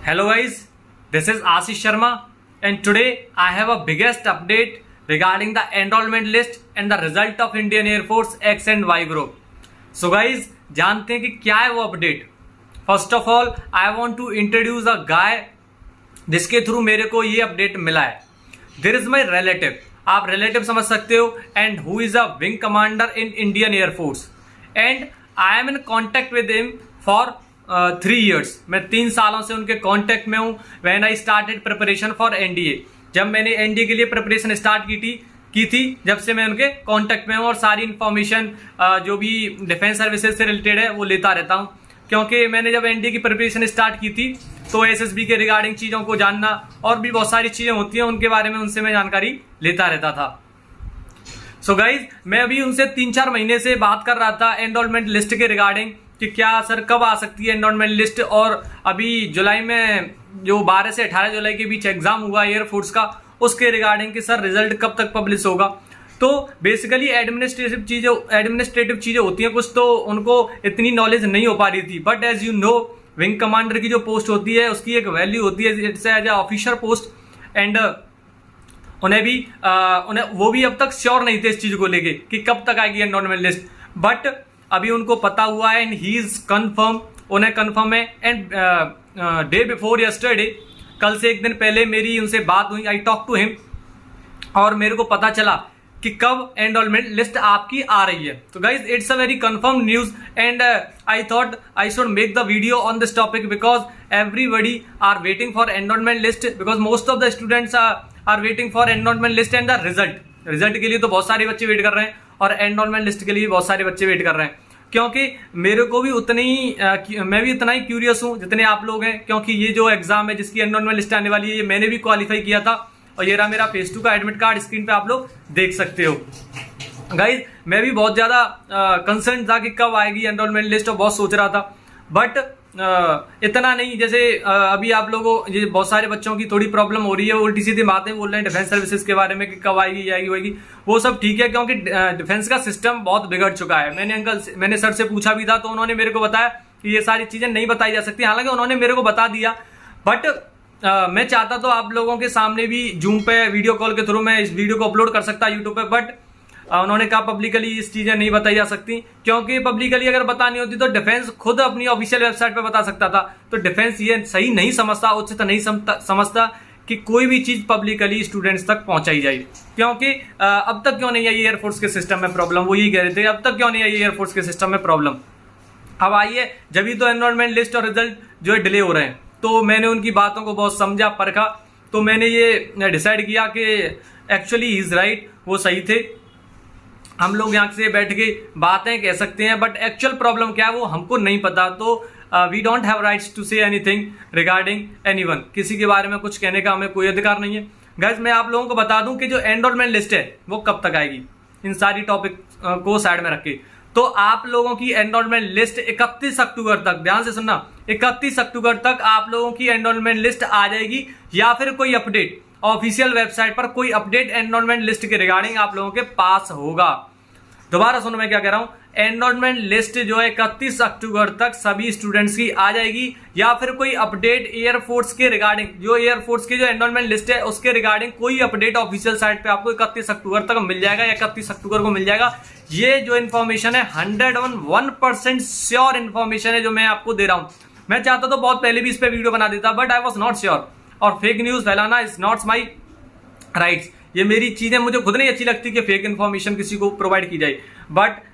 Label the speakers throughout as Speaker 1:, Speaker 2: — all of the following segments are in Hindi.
Speaker 1: Hello guys, this is Ashish Sharma and today I have a biggest update regarding the enrollment list and the result of Indian Air Force X and Y group. So guys, जानते हैं कि क्या है वो update. First of all I want to introduce a guy जिसके थ्रू मेरे को ये अपडेट मिला है. देयर इज माय रिलेटिव, आप रिलेटिव समझ सकते हो, and who is a wing commander in Indian air force and I am in contact with him for 3 years. मैं 3 सालों से उनके कांटेक्ट में हूँ. When I started preparation for NDA, जब मैंने एनडीए के लिए प्रिपरेशन स्टार्ट की थी जब से मैं उनके कांटेक्ट में हूँ और सारी इन्फॉर्मेशन जो भी डिफेंस सर्विसेज से रिलेटेड है वो लेता रहता हूँ. क्योंकि मैंने जब एनडीए की प्रिपरेशन स्टार्ट की थी तो एसएसबी के रिगार्डिंग चीज़ों को जानना और भी बहुत सारी चीज़ें होती हैं उनके बारे में, उनसे मैं जानकारी लेता रहता था. सो गाइज, मैं अभी उनसे 3-4 महीने से बात कर रहा था एनरोलमेंट लिस्ट के रिगार्डिंग कि क्या सर कब आ सकती है एनरोलमेंट लिस्ट, और अभी जुलाई में जो 12 से 18 जुलाई के बीच एग्जाम हुआ एयरफोर्स का, उसके रिगार्डिंग कि सर रिजल्ट कब तक पब्लिश होगा. तो बेसिकली एडमिनिस्ट्रेटिव चीज़ें होती हैं कुछ, तो उनको इतनी नॉलेज नहीं हो पा रही थी. But as you know, wing commander की जो पोस्ट होती है उसकी एक वैल्यू होती है, it's as a officer post, and उन्हें वो भी अब तक श्योर नहीं थे इस चीज़ को लेके कि कब तक आएगी एनरोलमेंट लिस्ट. बट अभी उनको पता हुआ है एंड ही इज कंफर्म, उन्हें कंफर्म है. एंड डे बिफोर यस्टरडे, कल से एक दिन पहले मेरी उनसे बात हुई, आई टॉक टू हिम, और मेरे को पता चला कि कब एनरोलमेंट लिस्ट आपकी आ रही है. तो guys, it's a very confirm news and I thought I should make the video on this topic because everybody are waiting for enrolment list, because most of the students are waiting for enrolment list and the result के लिए तो बहुत सारे बच्चे वेट कर रहे हैं और एनरोलमेंट लिस्ट के लिए बहुत सारे बच्चे वेट कर रहे हैं. क्योंकि मेरे को भी मैं भी उतना ही क्यूरियस हूँ जितने आप लोग हैं, क्योंकि ये जो एग्जाम है जिसकी एनरोलमेंट लिस्ट आने वाली है ये मैंने भी क्वालिफाई किया था, और ये रहा मेरा फेज 2 का एडमिट कार्ड, स्क्रीन पे आप लोग देख सकते हो. गाइज, मैं भी बहुत ज़्यादा कंसर्न था कि कब आएगी एनरोलमेंट लिस्ट, और बहुत सोच रहा था. बट इतना नहीं, जैसे अभी आप लोगों ये बहुत सारे बच्चों की थोड़ी प्रॉब्लम हो रही है, उल्टी सीधी बातें बोल रहे हैं डिफेंस सर्विसेज के बारे में कि कब आएगी आएगी, वो सब ठीक है, क्योंकि डिफेंस का सिस्टम बहुत बिगड़ चुका है. मैंने सर से पूछा भी था तो उन्होंने मेरे को बताया कि ये सारी चीज़ें नहीं बताई जा सकती. हालांकि उन्होंने मेरे को बता दिया, बट मैं चाहता तो आप लोगों के सामने भी जूम पे वीडियो कॉल के थ्रू मैं इस वीडियो को अपलोड कर सकता यूट्यूब पे. बट उन्होंने कहा पब्लिकली इस चीज़ें नहीं बताई जा सकती, क्योंकि पब्लिकली अगर बतानी होती तो डिफेंस खुद अपनी ऑफिशियल वेबसाइट पे बता सकता था. तो डिफेंस ये सही नहीं समझता, उचित नहीं समझता कि कोई भी चीज़ पब्लिकली स्टूडेंट्स तक पहुंचाई जाए. क्योंकि अब तक क्यों नहीं आई एयरफोर्स के सिस्टम में प्रॉब्लम, वो यही कह रहे थे अब तक क्यों नहीं आई एयरफोर्स के सिस्टम में प्रॉब्लम. अब आइए, जब भी तो एनरोलमेंट लिस्ट और रिजल्ट जो है डिले हो रहे हैं, तो मैंने उनकी बातों को बहुत समझा, परखा, तो मैंने ये डिसाइड किया कि एक्चुअली ही इज राइट, वो सही थे. हम लोग यहाँ से बैठ के बातें कह सकते हैं, बट एक्चुअल प्रॉब्लम क्या है वो हमको नहीं पता. तो we don't have rights to say anything regarding anyone. किसी के बारे में कुछ कहने का हमें कोई अधिकार नहीं है. गाइस, मैं आप लोगों को बता दूं कि जो एनरोलमेंट लिस्ट है वो कब तक आएगी, इन सारी टॉपिक को साइड में रख के. तो आप लोगों की एनरोलमेंट लिस्ट 31 अक्टूबर तक, ध्यान से सुनना, 31 अक्टूबर तक आप लोगों की एनरोलमेंट लिस्ट आ जाएगी, या फिर कोई अपडेट ऑफिशियल वेबसाइट पर कोई अपडेट एनरोलमेंट लिस्ट के रिगार्डिंग आप लोगों के पास होगा. दोबारा सुनो मैं क्या कह रहा हूं, एनरोलमेंट लिस्ट जो है 31 अक्टूबर तक सभी स्टूडेंट्स की आ जाएगी, या फिर कोई अपडेट एयरफोर्स के रिगार्डिंग, जो एयरफोर्स की जो एनरोलमेंट लिस्ट है उसके रिगार्डिंग कोई अपडेट ऑफिशियल साइट पे आपको 31 अक्टूबर तक मिल जाएगा, या 31 अक्टूबर को मिल जाएगा. ये जो इन्फॉर्मेशन है 101% श्योर इन्फॉर्मेशन है जो मैं आपको दे रहा हूं. मैं चाहता तो बहुत पहले भी इस पर वीडियो बना देता, but I was not sure, और फेक न्यूज फैलाना इज नॉट माई राइट्स. ये मेरी चीजें मुझे खुद नहीं अच्छी लगती कि फेक इन्फॉर्मेशन किसी को प्रोवाइड की जाए. But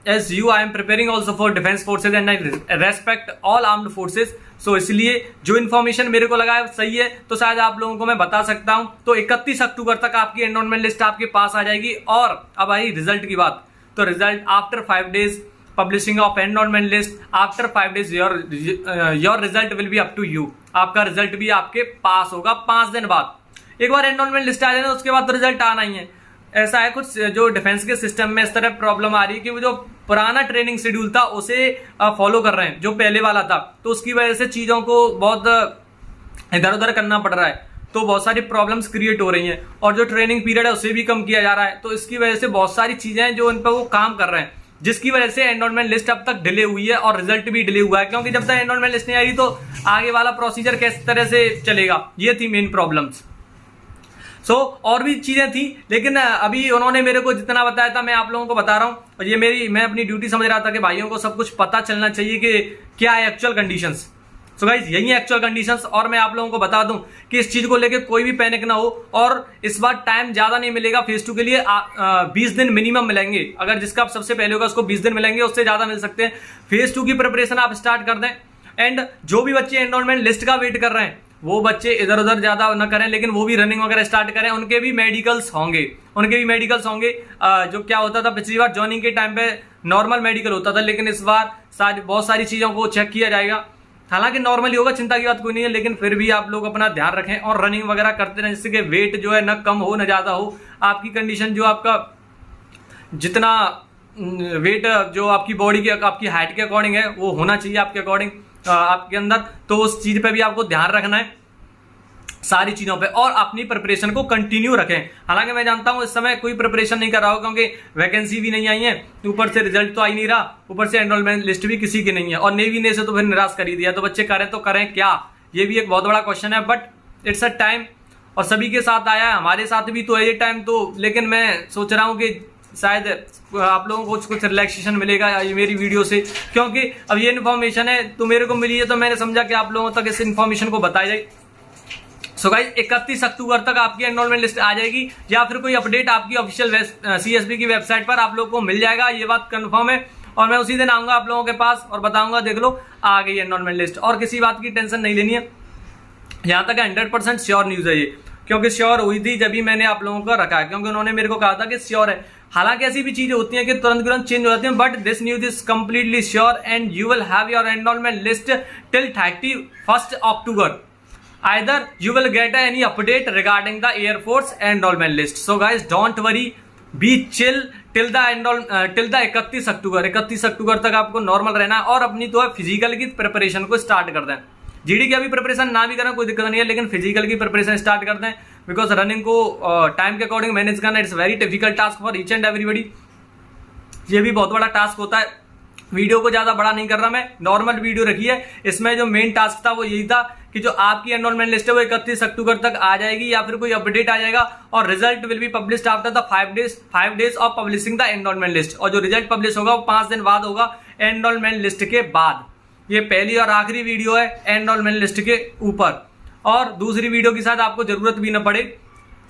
Speaker 1: as you, I am preparing also for defence forces and I respect all armed forces. So इसलिए जो इन्फॉर्मेशन मेरे को लगा है सही है तो शायद आप लोगों को मैं बता सकता हूं. तो 31 अक्टूबर तक आपकी एनरोलमेंट लिस्ट आपके पास आ जाएगी. और अब आई रिजल्ट की बात, तो result after 5 days publishing of enrolment list, after 5 days your result will be up to you. आपका रिजल्ट भी आपके पास होगा 5 दिन बाद. एक बार एनरोलमेंट लिस्ट आ जाए ना उसके बाद तो रिजल्ट आना ही है. ऐसा है कुछ जो डिफेंस के सिस्टम में इस तरह प्रॉब्लम आ रही है कि वो जो पुराना ट्रेनिंग शेड्यूल था उसे फॉलो कर रहे हैं जो पहले वाला था, तो उसकी वजह से चीज़ों को बहुत इधर उधर करना पड़ रहा है. तो बहुत सारी प्रॉब्लम्स क्रिएट हो रही हैं, और जो ट्रेनिंग पीरियड है उसे भी कम किया जा रहा है. तो इसकी वजह से बहुत सारी चीज़ें जो इन पर वो काम कर रहे हैं जिसकी वजह से एनरोलमेंट लिस्ट अब तक डिले हुई है और रिजल्ट भी डिले हुआ है, क्योंकि जब तक एनरोलमेंट लिस्ट नहीं आई तो आगे वाला प्रोसीजर किस तरह से चलेगा, ये थी मेन प्रॉब्लम्स। और भी चीजें थी, लेकिन अभी उन्होंने मेरे को जितना बताया था मैं आप लोगों को बता रहा हूं, और ये मैं अपनी ड्यूटी समझ रहा था कि भाइयों को सब कुछ पता चलना चाहिए कि क्या है एक्चुअल कंडीशंस। सो गाइज यही है एक्चुअल कंडीशंस, और मैं आप लोगों को बता दूं कि इस चीज को लेकर कोई भी पैनिक ना हो, और इस बार टाइम ज्यादा नहीं मिलेगा फेज 2 के लिए, 20 दिन मिनिमम मिलेंगे। अगर जिसका आप सबसे पहले होगा उसको 20 दिन मिलेंगे, उससे ज्यादा मिल सकते हैं। फेज 2 की प्रिपरेशन आप स्टार्ट कर दें, एंड जो भी बच्चे एनरोलमेंट लिस्ट का वेट कर रहे हैं वो बच्चे इधर उधर ज्यादा न करें, लेकिन वो भी रनिंग वगैरह स्टार्ट करें। उनके भी मेडिकल्स होंगे, जो क्या होता था पिछली बार जॉइनिंग के टाइम पे नॉर्मल मेडिकल होता था, लेकिन इस बार बहुत सारी चीजों को चेक किया जाएगा। हालांकि नॉर्मली होगा, चिंता की बात कोई नहीं है, लेकिन फिर भी आप लोग अपना ध्यान रखें और रनिंग वगैरह करते रहें, जिससे कि वेट जो है न कम हो न ज्यादा हो। आपकी कंडीशन जो आपका जितना वेट जो आपकी बॉडी के आपकी हाइट के अकॉर्डिंग है वो होना चाहिए आपके अकॉर्डिंग आपके अंदर, तो उस चीज पे भी आपको ध्यान रखना है सारी चीजों पे, और अपनी प्रिपरेशन को कंटिन्यू रखें। हालांकि मैं जानता हूं इस समय कोई प्रिपरेशन नहीं कर रहा हो, क्योंकि वैकेंसी भी नहीं आई है, ऊपर से रिजल्ट तो आ ही नहीं रहा, ऊपर से एनरोलमेंट लिस्ट भी किसी की नहीं है, और नेवी ने इसे तो फिर निराश कर ही दिया। तो बच्चे करें तो करें क्या, ये भी एक बहुत बड़ा क्वेश्चन है, बट इट्स अ टाइम, और सभी के साथ आया है, हमारे साथ भी तो है ये टाइम। तो लेकिन मैं सोच रहा हूँ कि शायद आप लोगों को कुछ रिलैक्सेशन मिलेगा ये मेरी वीडियो से, क्योंकि अब ये इन्फॉर्मेशन है तो मेरे को मिली है, तो मैंने समझा कि आप लोगों तक इस इन्फॉर्मेशन को बताया जाए। सो गाइस 31 अक्टूबर तक आपकी एनरोलमेंट लिस्ट आ जाएगी, या फिर कोई अपडेट आपकी ऑफिशियल CSB की वेबसाइट पर आप लोगों को मिल जाएगा, ये बात कंफर्म है। और मैं उसी दिन आऊंगा आप लोगों के पास और बताऊंगा देख लो आ गई एनरोलमेंट लिस्ट, और किसी बात की टेंशन नहीं लेनी है। यहाँ तक 100% श्योर न्यूज है ये, क्योंकि श्योर हुई थी जब भी मैंने आप लोगों को रखा है, क्योंकि उन्होंने मेरे को कहा था कि श्योर है। हालांकि ऐसी भी चीजें होती हैं कि तुरंत चेंज हो जाती हैं, but this news is completely sure and you will have your enrolment list till 31 October. Either you will get any update regarding the Air Force enrollment list. So guys, don't worry, be chill till the 31 अक्टूबर। 31 अक्टूबर तक आपको नॉर्मल रहना है, और अपनी तो है फिजिकल की प्रिपरेशन को स्टार्ट कर दें। जीडी की अभी प्रिपरेशन ना भी करें कोई दिक्कत नहीं है, लेकिन फिजिकल की प्रिपरेशन स्टार्ट कर दें, बिकॉज रनिंग को टाइम के अकॉर्डिंग मैनेज करना it's very difficult task for each and everybody. ये भी बहुत बड़ा टास्क होता है। वीडियो को ज्यादा बड़ा नहीं कर रहा मैं, नॉर्मल वीडियो रखी है। इसमें जो मेन टास्क था वो यही था कि जो आपकी एनरोलमेंट लिस्ट है वो 31 अक्टूबर तक आ जाएगी, या फिर कोई अपडेट आ जाएगा, और result will be published after the 5 days of publishing the enrolment list. और जो रिजल्ट पब्लिश होगा वो 5 दिन बाद होगा एनरोलमेंट लिस्ट के बाद। ये पहली और आखिरी वीडियो है एनरोलमेंट लिस्ट के ऊपर, और दूसरी वीडियो की शायद आपको जरूरत भी न पड़े।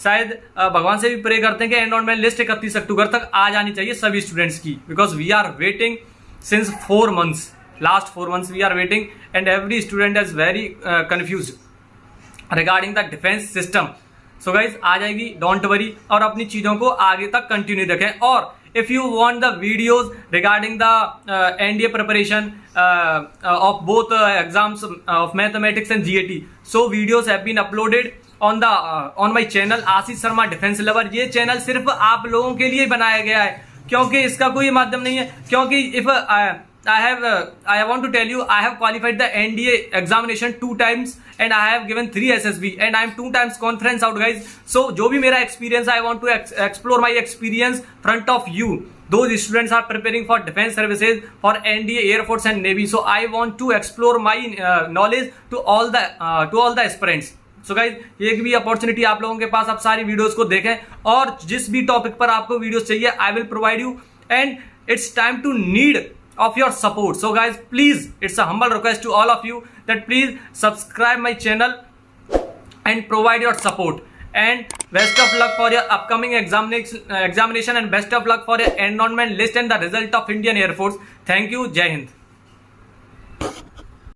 Speaker 1: शायद भगवान से भी प्रे करते हैं कि एनरोलमेंट लिस्ट 31 अक्टूबर तक आ जानी चाहिए सभी स्टूडेंट्स की, because we are waiting since 4 months, last 4 months we are waiting, and every student is very confused regarding the defense system. So guys आ जाएगी, don't worry, और अपनी चीजों को आगे तक कंटिन्यू रखें। और if you want the videos regarding the NDA preparation of both exams of mathematics and GAT, so videos have been uploaded on my channel Ashish Sharma defence lover. ये चैनल सिर्फ आप लोगों के लिए बनाया गया है, क्योंकि इसका कोई माध्यम नहीं है, क्योंकि if I want to tell you, I have qualified the NDA examination 2 times and I have given 3 SSB and I am 2 times conference out guys. So जो भी मेरा experience, I want to explore my experience front of you. Those students are preparing for defense services for NDA, Air Force and Navy. So I want to explore my knowledge to all the aspirants. So guys ये भी अपॉर्चुनिटी आप लोगों के पास, आप सारी वीडियोस को देखें, और जिस भी टॉपिक पर आपको वीडियोस चाहिए I will provide you, and it's time to need of your support. So guys, please, it's a humble request to all of you that please subscribe my channel and provide your support, and best of luck for your upcoming examination and best of luck for your enrollment list and the result of Indian Air Force. Thank you. Jai Hind.